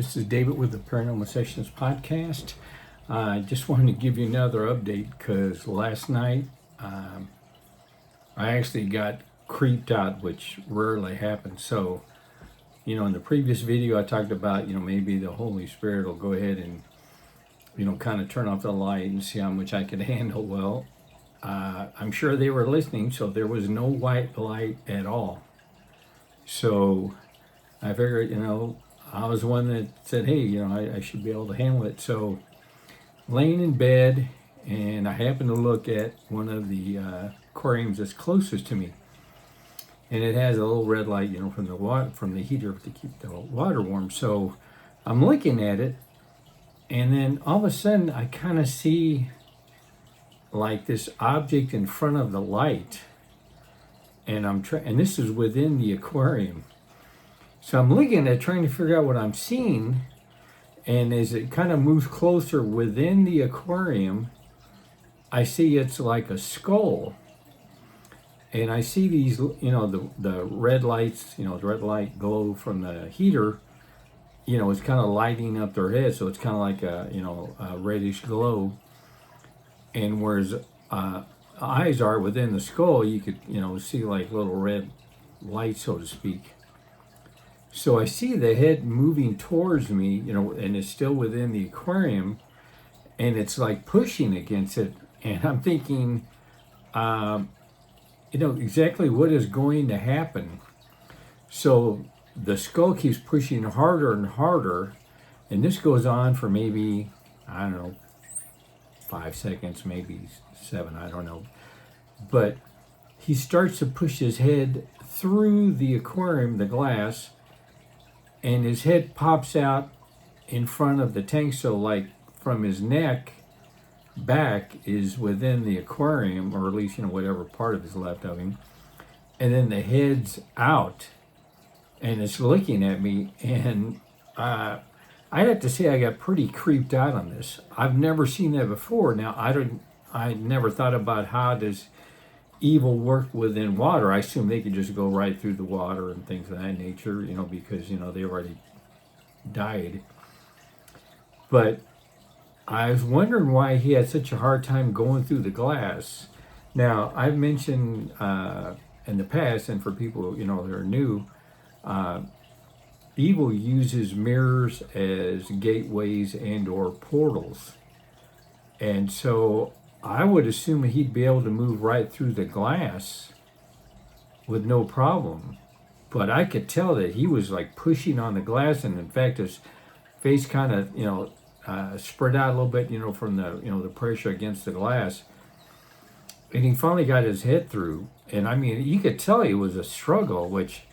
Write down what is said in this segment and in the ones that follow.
This is David with the Paranormal Sessions podcast. I just wanted to give you another update because last night I actually got creeped out, which rarely happens. So, in the previous video I talked about, maybe the Holy Spirit will go ahead and, kind of turn off the light and see how much I could handle. Well, I'm sure they were listening, so there was no white light at all. So I figured, I was one that said, hey, I should be able to handle it. So laying in bed, and I happened to look at one of the aquariums that's closest to me. And it has a little red light, from the water, from the heater to keep the water warm. So I'm looking at it, and then all of a sudden I kind of see like this object in front of the light. And and this is within the aquarium. So I'm looking at trying to figure out what I'm seeing, and as it kind of moves closer within the aquarium, I see it's like a skull. And I see these, the red lights, the red light glow from the heater, it's kind of lighting up their head, so it's kind of like a reddish glow. And whereas eyes are within the skull, you could, see like little red lights, so to speak. So I see the head moving towards me, and it's still within the aquarium, and it's like pushing against it. And I'm thinking, exactly what is going to happen. So the skull keeps pushing harder and harder, and this goes on for maybe, 5 seconds, maybe 7, I don't know. But he starts to push his head through the aquarium, the glass, and his head pops out in front of the tank, so like from his neck back is within the aquarium, or at least whatever part of is left of him, and then the head's out and it's looking at me. And I have to say I got pretty creeped out on this. I've never seen that before. Now I never thought about how does evil work within water. I assume they could just go right through the water and things of that nature, because they already died. But I was wondering why he had such a hard time going through the glass. Now, I've mentioned in the past, and for people that are new, evil uses mirrors as gateways and or portals. And so I would assume he'd be able to move right through the glass with no problem. But I could tell that he was like pushing on the glass, and in fact his face kind of spread out a little bit, from the the pressure against the glass. And he finally got his head through. And I mean, you could tell it was a struggle, which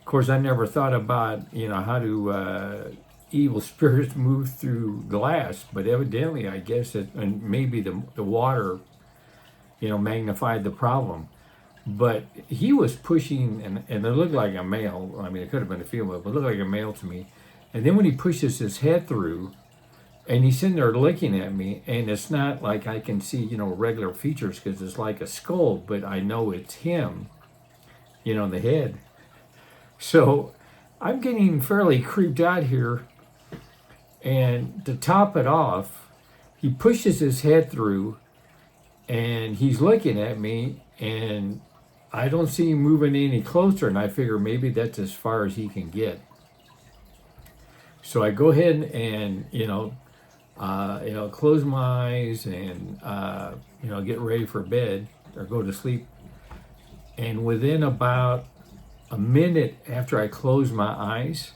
of course I never thought about, how do evil spirits move through glass, but evidently I guess it, and maybe the water magnified the problem. But he was pushing, and it looked like a male. I mean, it could have been a female, but it looked like a male to me. And then when he pushes his head through, and he's sitting there looking at me, and it's not like I can see regular features, because it's like a skull, but I know it's him, the head. So I'm getting fairly creeped out here. And to top it off, he pushes his head through, and he's looking at me, and I don't see him moving any closer, and I figure maybe that's as far as he can get. So I go ahead and close my eyes and get ready for bed or go to sleep. And within about a minute after I close my eyes,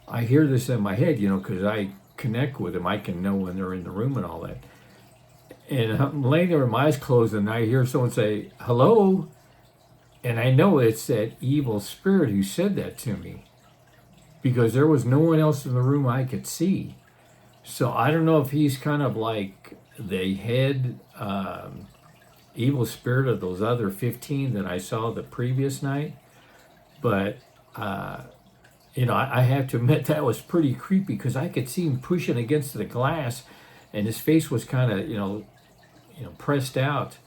I hear this in my head, because I connect with them. I can know when they're in the room and all that. And I'm laying there with my eyes closed, and I hear someone say, hello? And I know it's that evil spirit who said that to me, because there was no one else in the room I could see. So I don't know if he's kind of like the head evil spirit of those other 15 that I saw the previous night. But I have to admit that was pretty creepy, because I could see him pushing against the glass, and his face was kind of, pressed out.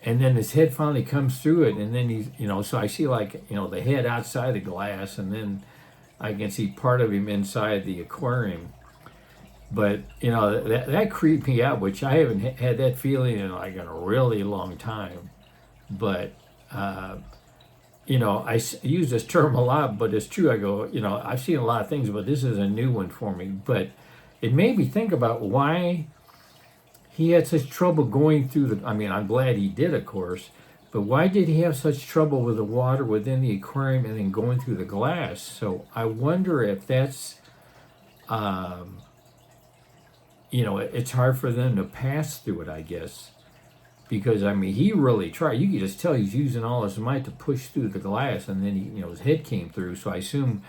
And then his head finally comes through it, and then he's, so I see like, the head outside the glass, and then I can see part of him inside the aquarium. But you know that creeped me out, which I haven't had that feeling in like in a really long time. But you know, use this term a lot, but it's true. I go, you know, I've seen a lot of things, but this is a new one for me. But it made me think about why he had such trouble going through the. I mean, I'm glad he did, of course, but why did he have such trouble with the water within the aquarium and then going through the glass? So I wonder if that's, you know, it's hard for them to pass through it, I guess. Because I mean, he really tried. You could just tell he's using all his might to push through the glass, and then you know, his head came through. So I assume,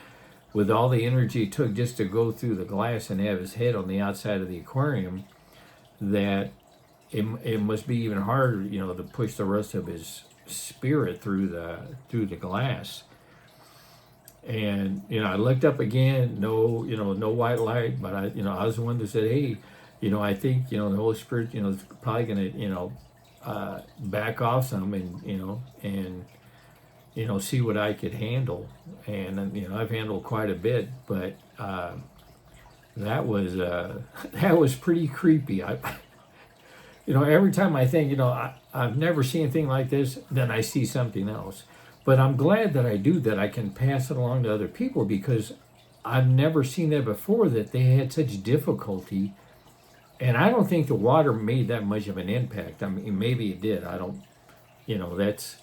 with all the energy it took just to go through the glass and have his head on the outside of the aquarium, that it must be even harder, you know, to push the rest of his spirit through the glass. And you know, I looked up again, no, you know, no white light, but I was the one that said, hey, you know, I think, you know, the Holy Spirit, you know, is probably gonna, you know, back off some, and you know, see what I could handle. And you know, I've handled quite a bit, but that was that was pretty creepy. You know, every time I think, you know, I've never seen anything like this, then I see something else. But I'm glad that I do that. I can pass it along to other people, because I've never seen that before, that they had such difficulty. And I don't think the water made that much of an impact. I mean, maybe it did. I don't, you know, that's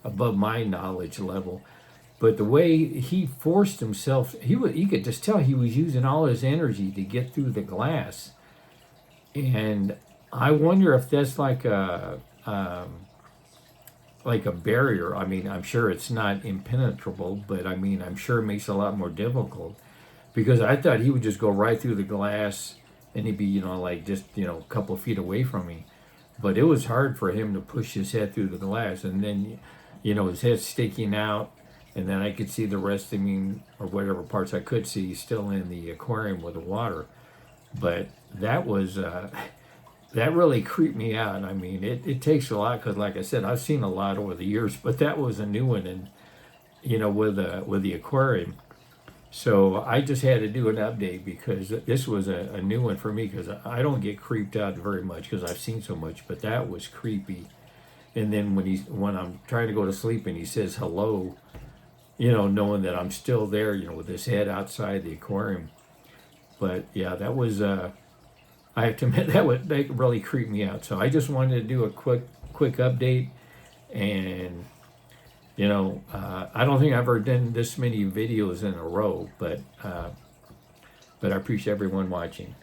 above my knowledge level. But the way he forced himself, you could just tell he was using all his energy to get through the glass. And I wonder if that's like a barrier. I mean, I'm sure it's not impenetrable, but I mean, I'm sure it makes it a lot more difficult, because I thought he would just go right through the glass and he'd be, you know, like just, you know, a couple of feet away from me. But it was hard for him to push his head through the glass, and then, you know, his head's sticking out, and then I could see the rest of me, or whatever parts I could see, still in the aquarium with the water. But that was, that really creeped me out. I mean, it takes a lot, because like I said, I've seen a lot over the years, but that was a new one, and, you know, with the aquarium. So I just had to do an update, because this was a new one for me, because I don't get creeped out very much because I've seen so much, but that was creepy. And then when I'm trying to go to sleep and he says hello, you know, knowing that I'm still there, you know, with his head outside the aquarium. But yeah, that was I have to admit that really creeped me out. So I just wanted to do a quick update. And you know, I don't think I've ever done this many videos in a row, but I appreciate everyone watching.